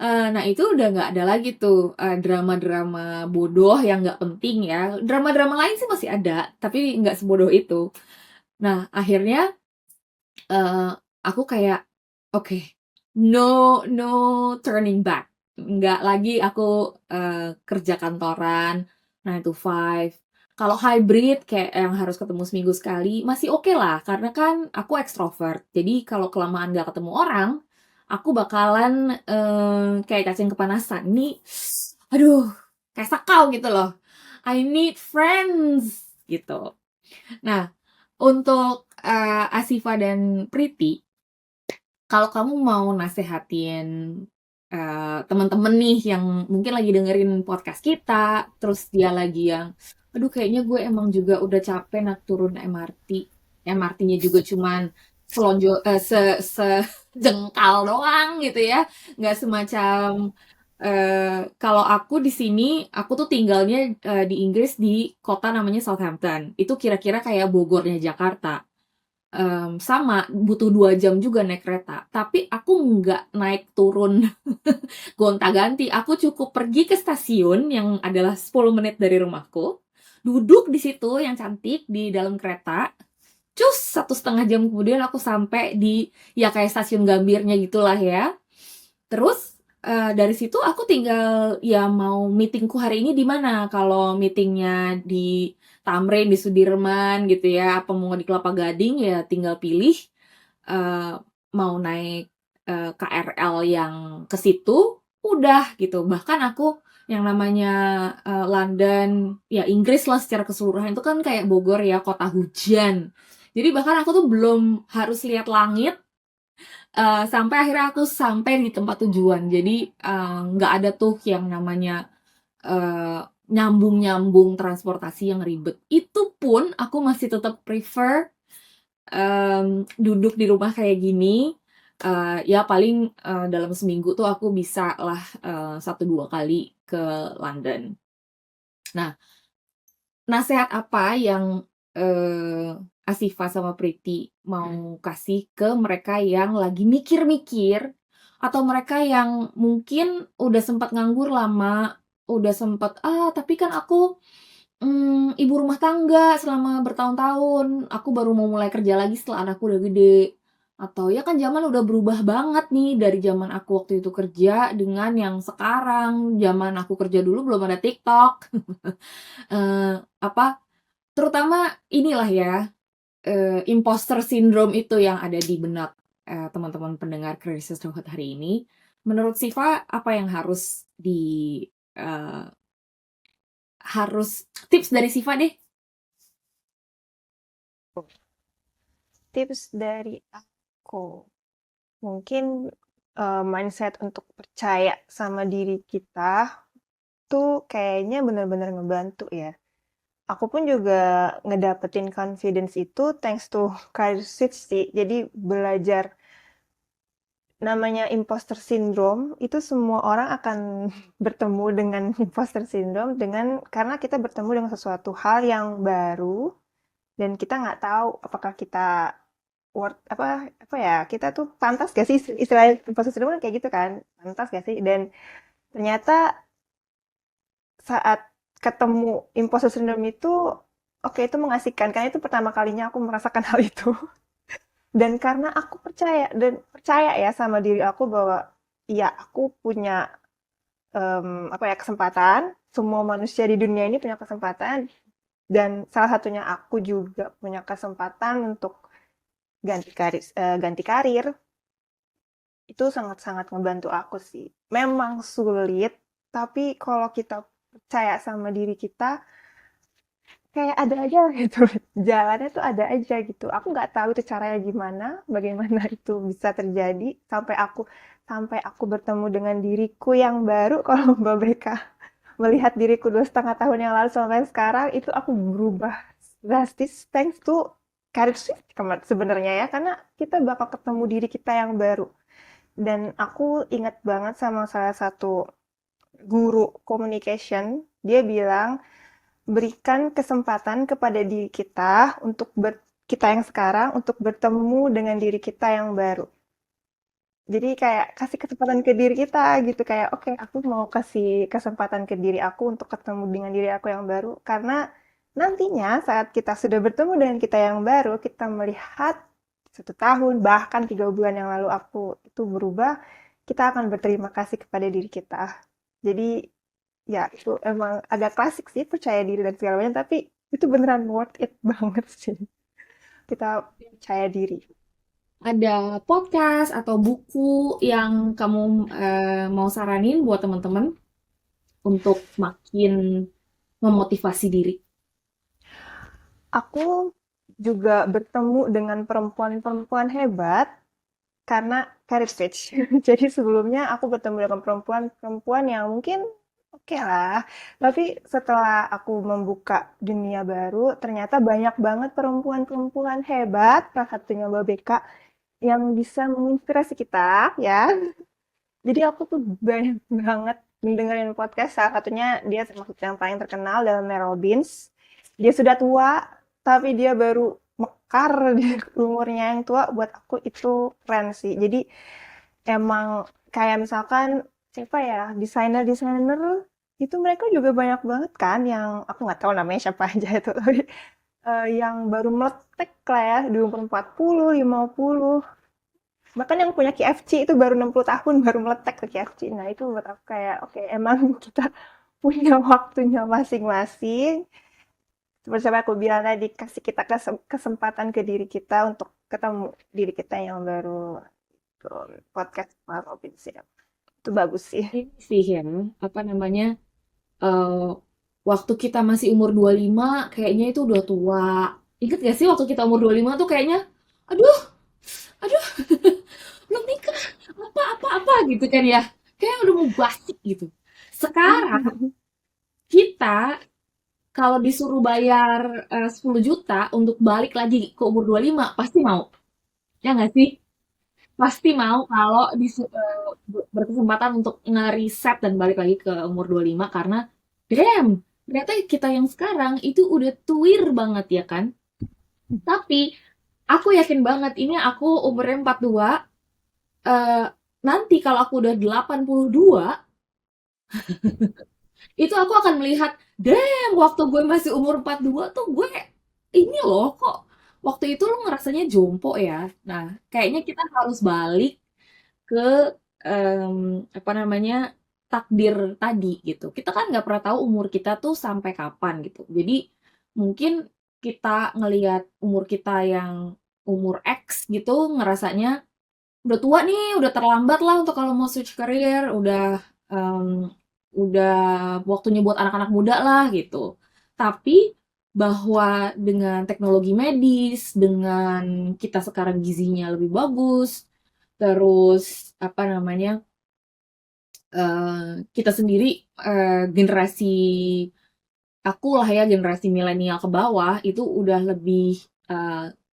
Nah itu udah nggak ada lagi tuh drama-drama bodoh yang nggak penting ya. Drama-drama lain sih masih ada, tapi nggak sebodoh itu. Nah akhirnya aku kayak oke, no turning back. Nggak lagi aku kerja kantoran 9 to 5. Kalau hybrid kayak yang harus ketemu seminggu sekali masih oke lah karena kan aku ekstrovert. Jadi kalau kelamaan nggak ketemu orang, aku bakalan kayak cacing kepanasan. Ini aduh, kayak sakau gitu loh. I need friends gitu. Nah, untuk Asifa dan Priti, kalau kamu mau nasehatin teman-teman nih yang mungkin lagi dengerin podcast kita, terus dia lagi yang, aduh kayaknya gue emang juga udah capek nak turun MRT. MRT-nya juga cuman sejengkal doang gitu ya, nggak semacam kalau aku di sini, aku tuh tinggalnya di Inggris di kota namanya Southampton. Itu kira-kira kayak Bogornya Jakarta. Sama, butuh 2 jam juga naik kereta. Tapi aku nggak naik turun gonta-ganti. Aku cukup pergi ke stasiun yang adalah 10 menit dari rumahku. Duduk di situ yang cantik di dalam kereta. Cus, 1,5 jam kemudian aku sampai di ya kayak stasiun Gambirnya gitulah ya. Terus dari situ aku tinggal ya mau meetingku hari ini di mana. Kalau meetingnya di Tamrin, di Sudirman gitu ya, apa mau di Kelapa Gading ya tinggal pilih mau naik KRL yang ke situ, udah gitu. Bahkan aku yang namanya London, ya Inggris lah secara keseluruhan itu kan kayak Bogor ya, kota hujan. Jadi bahkan aku tuh belum harus lihat langit sampai akhirnya aku sampai di tempat tujuan. Jadi nggak ada tuh yang namanya nyambung-nyambung transportasi yang ribet. Itu pun aku masih tetap prefer duduk di rumah kayak gini, ya paling dalam seminggu tuh aku bisa lah 1-2 kali ke London. Nah, nasihat apa yang Asifa sama Priti mau kasih ke mereka yang lagi mikir-mikir atau mereka yang mungkin udah sempat nganggur lama, udah sempat, tapi kan aku ibu rumah tangga selama bertahun-tahun, aku baru mau mulai kerja lagi setelah anakku udah gede. Atau ya kan zaman udah berubah banget nih dari zaman aku waktu itu kerja dengan yang sekarang. Zaman aku kerja dulu belum ada TikTok. Apa terutama inilah ya, imposter syndrome itu yang ada di benak teman-teman pendengar Career Sisterhood hari ini. Menurut Siva, apa yang harus eh, tips dari Siva deh? Tips dari aku, mungkin mindset untuk percaya sama diri kita tuh kayaknya benar-benar ngebantu ya. Aku pun juga ngedapetin confidence itu thanks to Career Switch sih. Jadi belajar namanya imposter syndrome itu semua orang akan bertemu dengan imposter syndrome karena kita bertemu dengan sesuatu hal yang baru dan kita nggak tahu apakah kita apa ya kita tuh pantas gak sih istilah imposter syndrome kan kayak gitu kan, pantas gak sih, dan ternyata saat ketemu imposter syndrome itu oke, itu mengasihkan karena itu pertama kalinya aku merasakan hal itu. Dan karena aku percaya ya sama diri aku bahwa iya aku punya apa ya kesempatan, semua manusia di dunia ini punya kesempatan, dan salah satunya aku juga punya kesempatan untuk ganti karir. Itu sangat-sangat ngebantu aku sih. Memang sulit, tapi kalau kita percaya sama diri kita, kayak ada aja gitu. Jalannya tuh ada aja gitu. Aku nggak tahu itu caranya gimana, bagaimana itu bisa terjadi sampai aku bertemu dengan diriku yang baru. Kalau Mbak Beka melihat diriku 2,5 tahun yang lalu sampai sekarang, itu aku berubah drastis thanks to career shift sebenarnya ya, karena kita bakal ketemu diri kita yang baru. Dan aku ingat banget sama salah satu guru communication, dia bilang, berikan kesempatan kepada diri kita kita yang sekarang untuk bertemu dengan diri kita yang baru. Jadi kayak kasih kesempatan ke diri kita gitu, kayak oke, aku mau kasih kesempatan ke diri aku untuk ketemu dengan diri aku yang baru, karena nantinya saat kita sudah bertemu dengan kita yang baru, kita melihat 1 tahun bahkan 3 bulan yang lalu aku itu berubah, kita akan berterima kasih kepada diri kita. Jadi ya itu emang agak klasik sih percaya diri dan segala macam, tapi itu beneran worth it banget sih kita percaya diri. Ada podcast atau buku yang kamu mau saranin buat teman-teman untuk makin memotivasi diri? Aku juga bertemu dengan perempuan-perempuan hebat karena career switch. Jadi sebelumnya aku bertemu dengan perempuan-perempuan yang mungkin oke lah, tapi setelah aku membuka dunia baru, ternyata banyak banget perempuan-perempuan hebat, salah satunya Mbak Beka, yang bisa menginspirasi kita ya. Jadi aku tuh banyak banget mendengarin podcast, salah satunya dia termasuk yang paling terkenal dalam Mel Robbins. Dia sudah tua, tapi dia baru mekar di umurnya yang tua. Buat aku itu keren sih. Jadi emang kayak misalkan siapa ya, desainer-desainer itu mereka juga banyak banget kan yang aku nggak tahu namanya siapa aja itu, tapi yang baru meletek lah ya di umur 40, 50. Bahkan yang punya KFC itu baru 60 tahun baru meletek ke KFC. Nah, itu buat aku kayak oke, emang kita punya waktunya masing-masing. Seperti yang aku bilang tadi, kasih kita kesempatan ke diri kita untuk ketemu diri kita yang baru. Tuh, podcast Pak Robin sih. Itu bagus sih. Ini sih ya, apa namanya, eh, waktu kita masih umur 25 kayaknya itu udah tua. Ingat gak sih waktu kita umur 25 tuh kayaknya, aduh, aduh, belum nikah, apa gitu kan ya. Kayak udah mau basi gitu. Sekarang kita kalau disuruh bayar 10 juta untuk balik lagi ke umur 25 pasti mau. Ya nggak sih? pasti mau kalau berkesempatan untuk ngeriset dan balik lagi ke umur 25 karena damn, ternyata kita yang sekarang itu udah tuir banget ya kan. Tapi aku yakin banget ini aku umurnya 42, eh, nanti kalau aku udah 82 itu aku akan melihat, damn, waktu gue masih umur 42 tuh gue ini loh kok waktu itu lu ngerasanya jompo ya. Nah, kayaknya kita harus balik ke apa namanya takdir tadi gitu. Kita kan nggak pernah tahu umur kita tuh sampai kapan gitu. Jadi mungkin kita ngelihat umur kita yang umur X gitu ngerasanya udah tua nih, udah terlambat lah untuk kalau mau switch career, udah waktunya buat anak-anak muda lah gitu. Tapi bahwa dengan teknologi medis, dengan kita sekarang gizinya lebih bagus, terus apa namanya kita sendiri generasi aku lah ya generasi milenial ke bawah itu udah lebih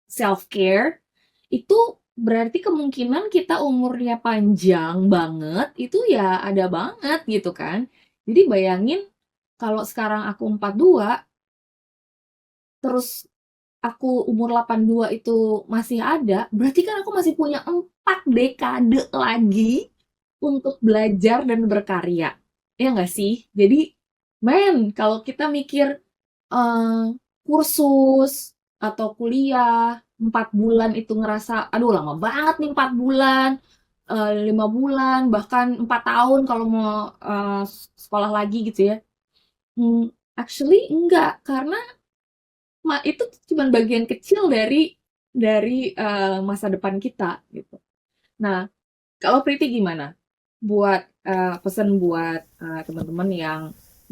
self care itu berarti kemungkinan kita umurnya panjang banget itu ya ada banget gitu kan. Jadi bayangin kalau sekarang aku 42 terus aku umur 82 itu masih ada, berarti kan aku masih punya 4 dekade lagi untuk belajar dan berkarya. Ya nggak sih? Jadi, men, kalau kita mikir eh, kursus atau kuliah 4 bulan itu ngerasa, aduh lama banget nih 4 bulan, 5 bulan, bahkan 4 tahun kalau mau sekolah lagi gitu ya. Hmm, actually enggak, karena itu cuma bagian kecil dari masa depan kita gitu. Nah, kalau Priti gimana? Buat pesan buat teman-teman yang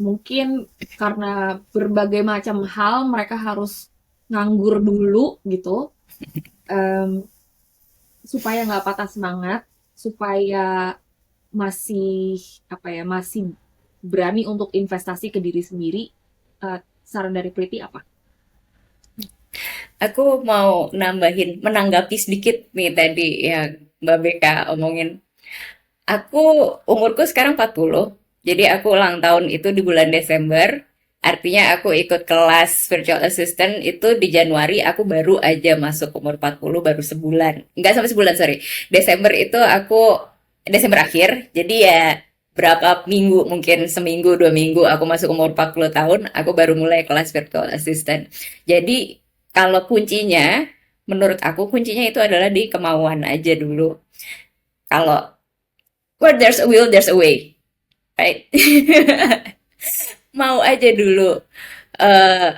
mungkin karena berbagai macam hal mereka harus nganggur dulu gitu, em, supaya nggak patah semangat, supaya masih apa ya, masih berani untuk investasi ke diri sendiri. Saran dari Priti apa? Aku mau nambahin, menanggapi sedikit nih tadi yang Mbak Beka omongin. Aku umurku sekarang 40, jadi aku ulang tahun itu di bulan Desember. Artinya aku ikut kelas virtual assistant itu di Januari, aku baru aja masuk umur 40 baru sebulan. Enggak sampai sebulan, sorry. Desember itu Desember akhir, jadi ya berapa minggu, mungkin seminggu, 2 minggu aku masuk umur 40 tahun, aku baru mulai kelas virtual assistant. Jadi kalau kuncinya, menurut aku kuncinya itu adalah di kemauan aja dulu. Kalau where there's a will, there's a way, right? Mau aja dulu. Eh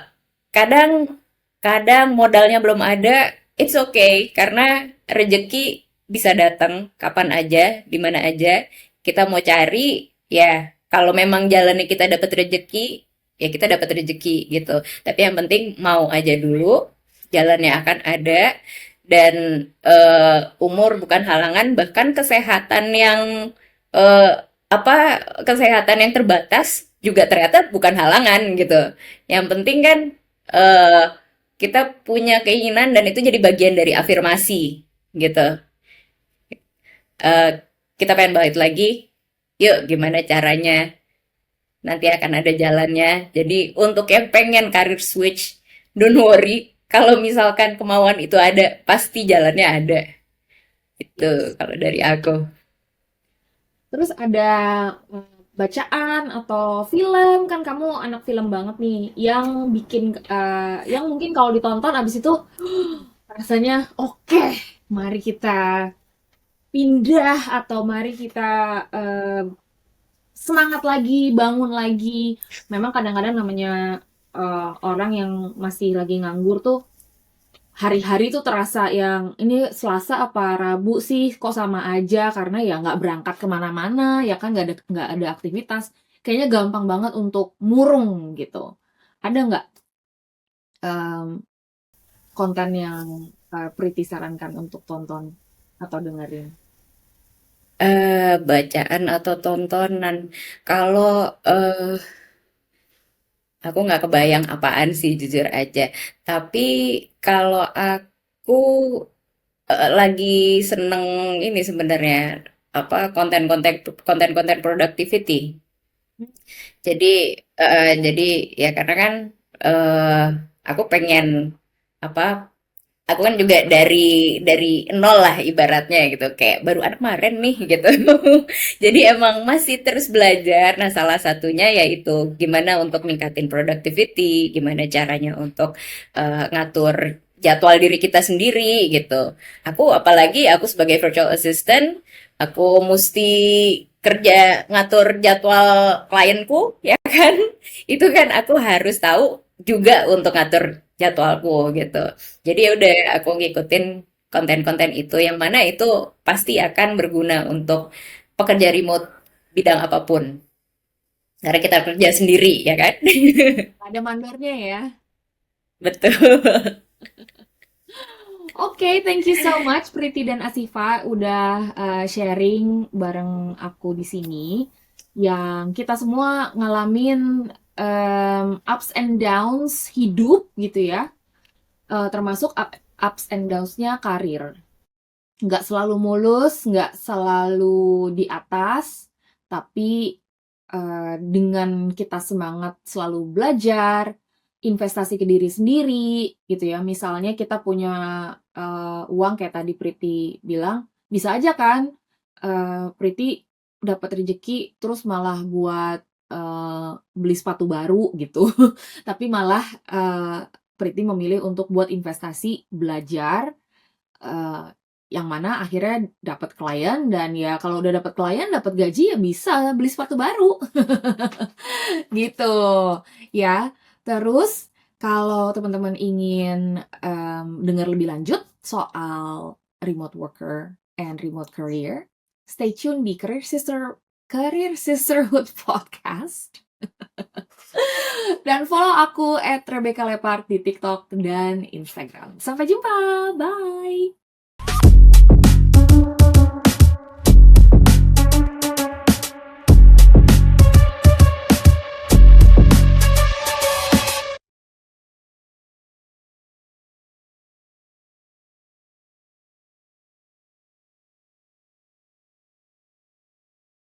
kadang kadang modalnya belum ada, it's okay karena rejeki bisa datang kapan aja, di mana aja. Kita mau cari, ya kalau memang jalannya kita dapat rejeki, ya kita dapat rejeki gitu. Tapi yang penting mau aja dulu, jalannya akan ada dan umur bukan halangan, bahkan kesehatan yang eh, apa kesehatan yang terbatas juga ternyata bukan halangan gitu. Yang penting kan eh, kita punya keinginan dan itu jadi bagian dari afirmasi gitu. Eh, kita pengen balik lagi, yuk gimana caranya? Nanti akan ada jalannya. Jadi untuk yang pengen karir switch, don't worry. Kalau misalkan kemauan itu ada, pasti jalannya ada. Itu Yes. kalau dari aku. Terus ada bacaan atau film, kan kamu anak film banget nih, yang bikin yang mungkin kalau ditonton abis itu rasanya oke, mari kita pindah atau mari kita eh, semangat lagi, bangun lagi. Memang kadang-kadang namanya orang yang masih lagi nganggur tuh hari-hari tuh terasa yang ini Selasa apa Rabu sih kok sama aja karena ya nggak berangkat kemana-mana ya kan nggak ada aktivitas kayaknya gampang banget untuk murung gitu. Ada nggak em, konten yang Priti sarankan untuk tonton atau dengerin? Bacaan atau tontonan. Kalau aku nggak kebayang apaan sih jujur aja. Tapi kalau aku lagi seneng ini sebenarnya apa konten-konten productivity. Jadi ya karena kan eh aku pengen apa aku kan juga dari nol lah ibaratnya gitu kayak baru anak kemarin nih gitu. Jadi emang masih terus belajar. Nah, salah satunya yaitu gimana untuk ningkatin productivity, gimana caranya untuk ngatur jadwal diri kita sendiri gitu. Apalagi aku sebagai virtual assistant, aku mesti kerja ngatur jadwal klienku ya kan. Itu kan aku harus tahu juga untuk ngatur jadwalku gitu. Jadi ya udah aku ngikutin konten-konten itu yang mana itu pasti akan berguna untuk pekerja remote bidang apapun. Karena kita kerja sendiri ya kan? Ada mandornya ya. Betul. Oke, thank you so much Priti dan Asifa udah sharing bareng aku di sini. Yang kita semua ngalamin ups and downs hidup gitu ya. Termasuk ups and downs-nya karir. Nggak selalu mulus, nggak selalu di atas, tapi dengan kita semangat selalu belajar, investasi ke diri sendiri, gitu ya. Misalnya kita punya uang kayak tadi Priti bilang, bisa aja kan Priti dapat rezeki terus malah buat beli sepatu baru gitu. Tapi malah Priti memilih untuk buat investasi, belajar, eh, yang mana akhirnya dapat klien dan ya kalau udah dapat klien, dapat gaji ya bisa beli sepatu baru. Gitu ya. Terus kalau teman-teman ingin dengar lebih lanjut soal remote worker and remote career, stay tune di Career Sisterhood Podcast. Dan follow aku @RebeccaLepard di TikTok dan Instagram. Sampai jumpa. Bye.